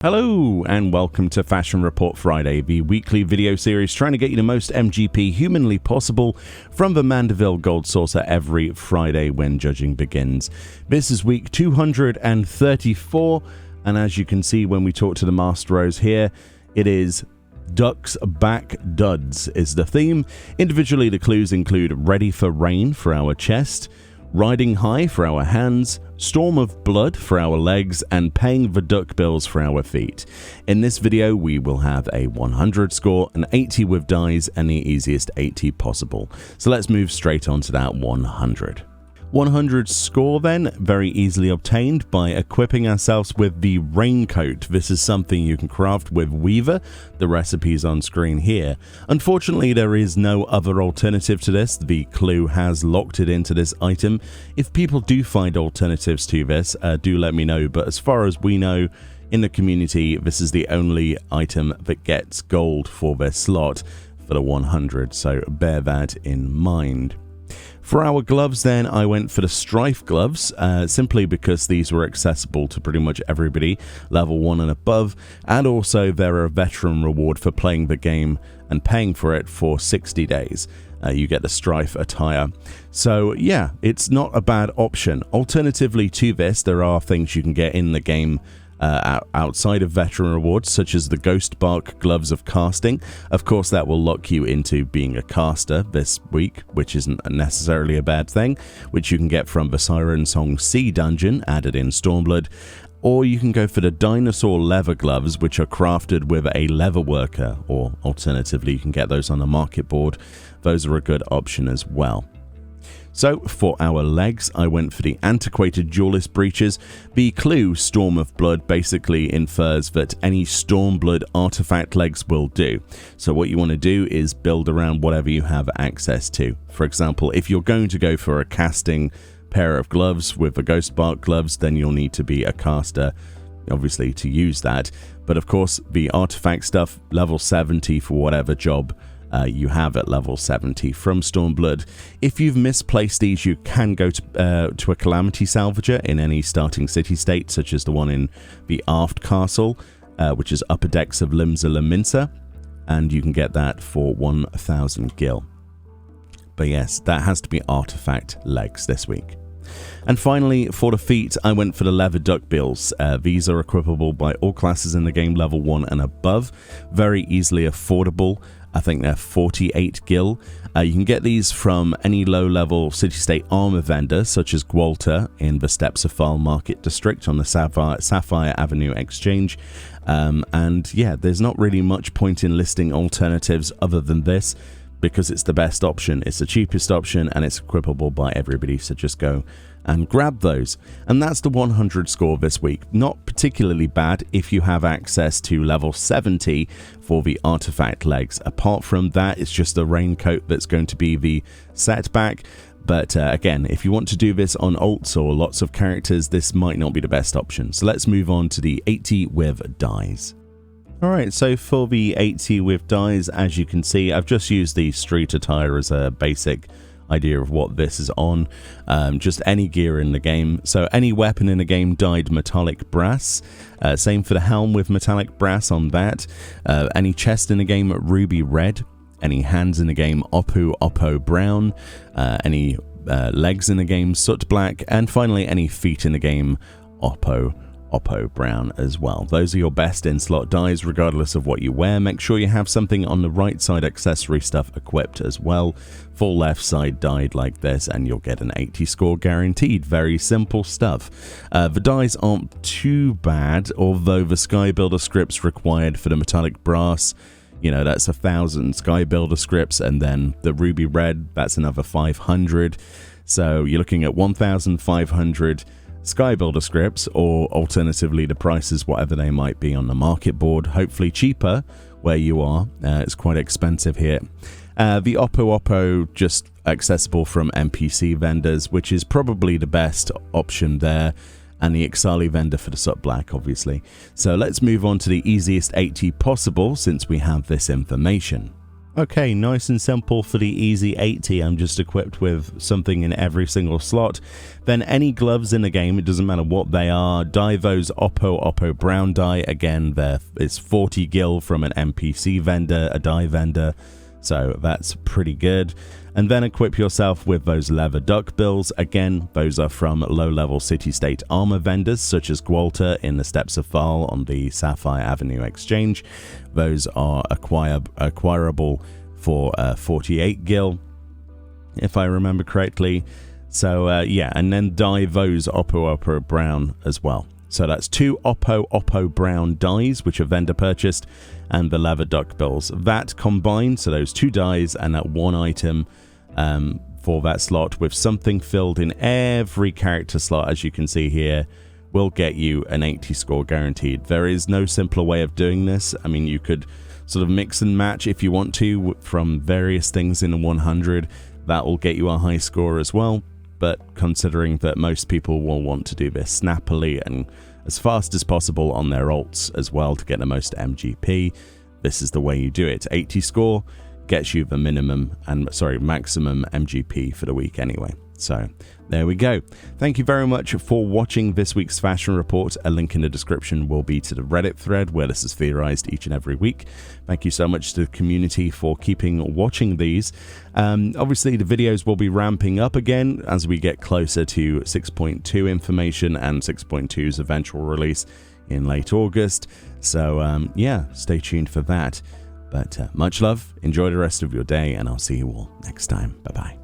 Hello and welcome to Fashion Report Friday, the weekly video series trying to get you the most MGP humanly possible from the Mandeville Gold Saucer every Friday when judging begins. This is week 234, and as you can see when we talk to the Masteros here, it is Ducks Back Duds is the theme. Individually, the clues include Ready for Rain for our chest, Riding High for our hands, Storm of Blood for our legs, and Paying the Duck Bills for our feet. In this video, we will have a 100 score, an 80 with dies, and the easiest 80 possible. So let's move straight on to that 100. 100 score then, very easily obtained by equipping ourselves with the raincoat. This is something you can craft with Weaver. The recipe is on screen here. Unfortunately, there is no other alternative to this. The clue has locked it into this item. If people do find alternatives to this, do let me know, but as far as we know in the community, this is the only item that gets gold for this slot for the 100, so bear that in mind. For our gloves then, I went for the Strife gloves, simply because these were accessible to pretty much everybody, level 1 and above, and also they're a veteran reward for playing the game and paying for it for 60 days. You get the Strife attire. So yeah, it's not a bad option. Alternatively to this, there are things you can get in the game outside of veteran rewards, such as the Ghost Bark Gloves of Casting. Of course, that will lock you into being a caster this week, which isn't necessarily a bad thing, which you can get from the Siren Song C dungeon added in Stormblood. Or you can go for the Dinosaur Leather Gloves, which are crafted with a leather worker, or alternatively, you can get those on the market board. Those are a good option as well. So, for our legs, I went for the Antiquated Duelist Breeches. The clue, Storm of Blood, basically infers that any Stormblood artifact legs will do. So what you want to do is build around whatever you have access to. For example, if you're going to go for a casting pair of gloves with the Ghost Bark gloves, then you'll need to be a caster, obviously, to use that. But of course, the artifact stuff, level 70 for whatever job you have at level 70 from Stormblood. If you've misplaced these, you can go to a Calamity Salvager in any starting city-state, such as the one in the Aft Castle, which is Upper Decks of Limsa Laminsa, and you can get that for 1,000 gil. But yes, that has to be artifact legs this week. And finally, for the feet, I went for the Leather Duck Bills. These are equipable by all classes in the game, level 1 and above. Very easily affordable. I think they're 48 gil. You can get these from any low-level city-state armor vendor, such as Gwalter in the Steps of File Market District on the Sapphire Avenue Exchange. And yeah, there's not really much point in listing alternatives other than this, because it's the best option, it's the cheapest option, and it's equipable by everybody, so just go and grab those. And that's the 100 score this week. Not particularly bad if you have access to level 70 for the artifact legs. Apart from that, it's just the raincoat that's going to be the setback. But again, if you want to do this on alts or lots of characters, this might not be the best option. So let's move on to the 80 with dies. Alright, so for the 80 with dies, as you can see, I've just used the street attire as a basic idea of what this is on. Just any gear in the game. So any weapon in the game dyed metallic brass. Same for the helm with metallic brass on that. Any chest in the game ruby red. Any hands in the game oppo brown. Any legs in the game soot black. And finally any feet in the game oppo brown as well. Those are your best in-slot dies regardless of what you wear. Make sure you have something on the right side accessory stuff equipped as well. Full left side dyed like this and you'll get an 80 score guaranteed. Very simple stuff. The dies aren't too bad, although the Sky Builder scripts required for the metallic brass, you know, that's 1,000 Sky Builder scripts, and then the ruby red, that's another 500. So you're looking at 1,500 Sky Builder scripts, or alternatively the prices, whatever they might be on the market board, hopefully cheaper where you are. It's quite expensive here. The oppo just accessible from NPC vendors, which is probably the best option there, and the Ixali vendor for the soot black, obviously. So let's move on to the easiest 80 possible since we have this information. Okay, nice and simple for the easy 80. I'm just equipped with something in every single slot. Then any gloves in the game, it doesn't matter what they are. Dye those Oppo brown dye. Again, there is 40 gil from an NPC vendor, a dye vendor. So that's pretty good. And then equip yourself with those leather duckbills. Again, those are from low-level city-state armor vendors such as Gwalter in the Steppes of Thal on the Sapphire Avenue Exchange. Those are acquirable for 48 gil, if I remember correctly. So yeah, and then dye those Oppo brown as well. So that's 2 Oppo brown dyes, which are vendor purchased, and the leather duckbills. That combined, so those 2 dyes and that 1 item for that slot with something filled in every character slot, as you can see here, will get you an 80 score guaranteed. There is no simpler way of doing this. I mean, you could sort of mix and match if you want to from various things in the 100. That will get you a high score as well. But considering that most people will want to do this snappily and as fast as possible on their alts as well to get the most MGP, this is the way you do it. 80 score gets you the maximum MGP for the week anyway. So there we go. Thank you very much for watching this week's Fashion Report. A link in the description will be to the Reddit thread where this is theorized each and every week. Thank you so much to the community for keeping watching these. Obviously, the videos will be ramping up again as we get closer to 6.2 information and 6.2's eventual release in late August. So yeah, stay tuned for that. But much love, enjoy the rest of your day, and I'll see you all next time. Bye-bye.